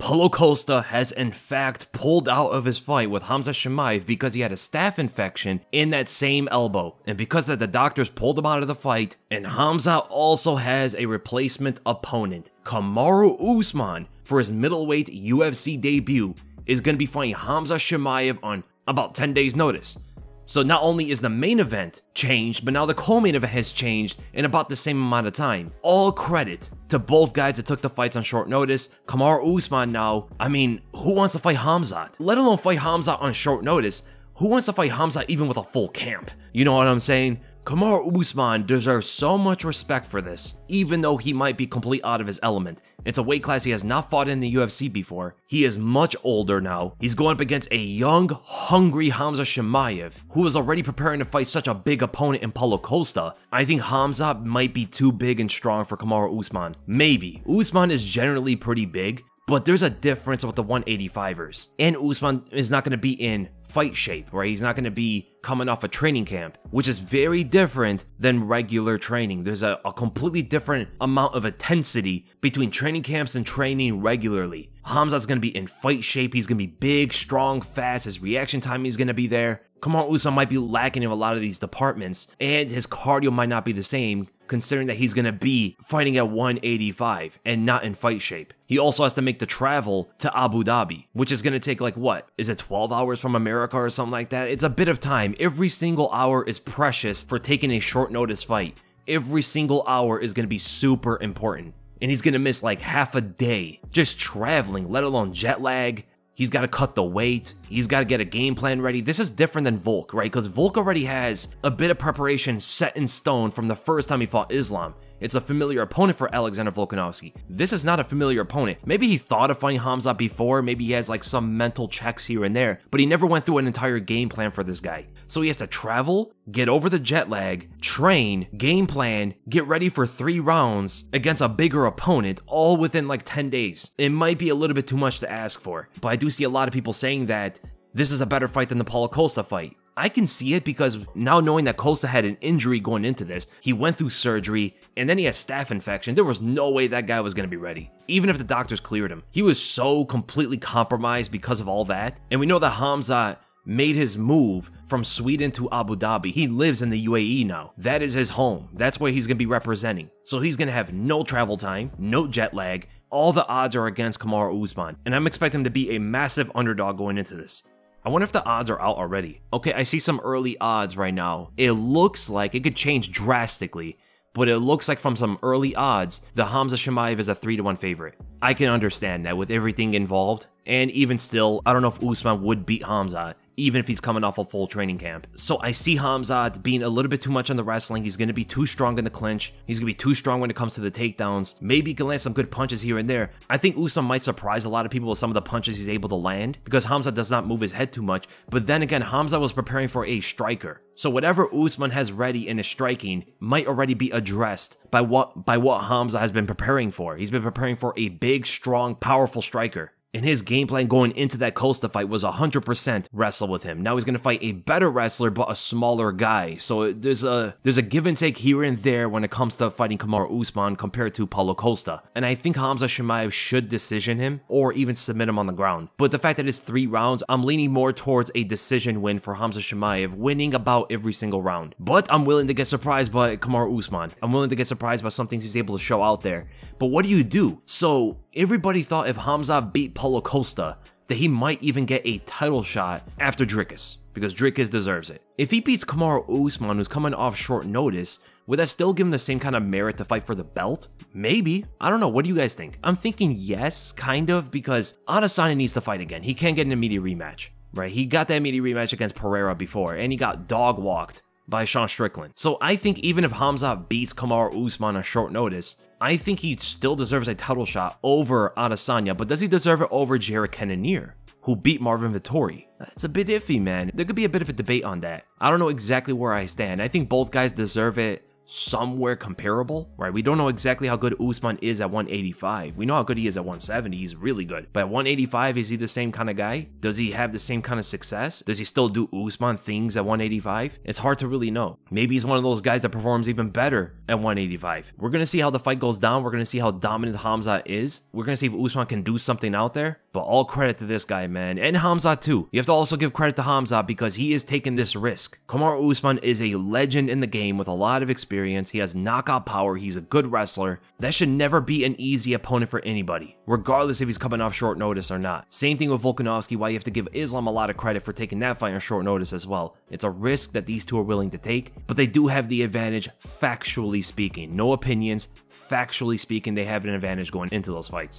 Paulo Costa has in fact pulled out of his fight with Khamzat Chimaev because he had a staph infection in that same elbow. And because that the doctors pulled him out of the fight, and Khamzat also has a replacement opponent. Kamaru Usman, for his middleweight UFC debut, is going to be fighting Khamzat Chimaev on about 10 days notice. So not only is the main event changed, but now the co-main event has changed in about the same amount of time. All credit to both guys that took the fights on short notice. Kamaru Usman now, I mean, who wants to fight Khamzat? Let alone fight Khamzat on short notice. Who wants to fight Khamzat even with a full camp? You know what I'm saying? Kamaru Usman deserves so much respect for this, even though he might be completely out of his element. It's a weight class he has not fought in the UFC before. He is much older now. He's going up against a young, hungry Khamzat Chimaev, who is already preparing to fight such a big opponent in Paulo Costa. I think Khamzat might be too big and strong for Kamaru Usman. Maybe. Usman is generally pretty big, but there's a difference with the 185ers. And Usman is not going to be in fight shape, right? He's not going to be coming off a training camp, which is very different than regular training. There's a completely different amount of intensity between training camps and training regularly. Khamzat's going to be in fight shape. He's going to be big, strong, fast. His reaction time is going to be there. Kamaru Usman might be lacking in a lot of these departments, and his cardio might not be the same, considering that he's going to be fighting at 185 and not in fight shape. He also has to make the travel to Abu Dhabi, which is going to take like what? Is it 12 hours from America or something like that? It's a bit of time. Every single hour is precious for taking a short notice fight. Every single hour is going to be super important. And he's going to miss like half a day just traveling, let alone jet lag. He's got to cut the weight. He's got to get a game plan ready. This is different than Volk, right? Because Volk already has a bit of preparation set in stone from the first time he fought Islam. It's a familiar opponent for Alexander Volkanovski. This is not a familiar opponent. Maybe he thought of fighting Khamzat before, maybe he has like some mental checks here and there, but he never went through an entire game plan for this guy. So he has to travel, get over the jet lag, train, game plan, get ready for 3 rounds against a bigger opponent, all within like 10 days. It might be a little bit too much to ask for, but I do see a lot of people saying that this is a better fight than the Paulo Costa fight. I can see it because now knowing that Costa had an injury going into this, he went through surgery, and then he has staph infection. There was no way that guy was going to be ready, even if the doctors cleared him. He was so completely compromised because of all that. And we know that Khamzat made his move from Sweden to Abu Dhabi. He lives in the UAE now. That is his home. That's where he's going to be representing. So he's going to have no travel time, no jet lag. All the odds are against Kamaru Usman, and I'm expecting him to be a massive underdog going into this. I wonder if the odds are out already. Okay, I see some early odds right now. It looks like it could change drastically, but it looks like from some early odds, the Khamzat Chimaev is a 3-1 favorite. I can understand that with everything involved, and even still, I don't know if Usman would beat Khamzat, even if he's coming off a full training camp. So I see Khamzat being a little bit too much on the wrestling. He's going to be too strong in the clinch. He's going to be too strong when it comes to the takedowns. Maybe he can land some good punches here and there. I think Usman might surprise a lot of people with some of the punches he's able to land because Khamzat does not move his head too much. But then again, Khamzat was preparing for a striker. So whatever Usman has ready in his striking might already be addressed by what Khamzat has been preparing for. He's been preparing for a big, strong, powerful striker. And his game plan going into that Costa fight was 100% wrestle with him. Now he's going to fight a better wrestler, but a smaller guy. So there's a give and take here and there when it comes to fighting Kamaru Usman compared to Paulo Costa. And I think Khamzat Chimaev should decision him or even submit him on the ground. But the fact that it's 3 rounds, I'm leaning more towards a decision win for Khamzat Chimaev, winning about every single round. But I'm willing to get surprised by Kamaru Usman. I'm willing to get surprised by some things he's able to show out there. But what do you do? So everybody thought if Khamzat beat Paulo Costa, that he might even get a title shot after Dricus, because Dricus deserves it. If he beats Kamaru Usman, who's coming off short notice, would that still give him the same kind of merit to fight for the belt? Maybe. I don't know. What do you guys think? I'm thinking yes, kind of, because Adesanya needs to fight again. He can't get an immediate rematch, right? He got that immediate rematch against Pereira before, and he got dog-walked by Sean Strickland. So I think even if Khamzat beats Kamaru Usman on short notice, I think he still deserves a title shot over Adesanya, but does he deserve it over Jared Cannonier, who beat Marvin Vettori? That's a bit iffy, man. There could be a bit of a debate on that. I don't know exactly where I stand. I think both guys deserve it somewhere comparable, right? We don't know exactly how good Usman is at 185. We know how good he is at 170. He's really good. But at 185, is he the same kind of guy? Does he have the same kind of success? Does he still do Usman things at 185? It's hard to really know. Maybe he's one of those guys that performs even better at 185. We're going to see how the fight goes down. We're going to see how dominant Khamzat is. We're going to see if Usman can do something out there. But all credit to this guy, man. And Khamzat too. You have to also give credit to Khamzat because he is taking this risk. Kamaru Usman is a legend in the game with a lot of experience. He has knockout power. He's a good wrestler. That should never be an easy opponent for anybody, regardless if he's coming off short notice or not. Same thing with Volkanovski, why you have to give Islam a lot of credit for taking that fight on short notice as well. It's a risk that these two are willing to take, but they do have the advantage factually speaking. No opinions. Factually speaking, they have an advantage going into those fights.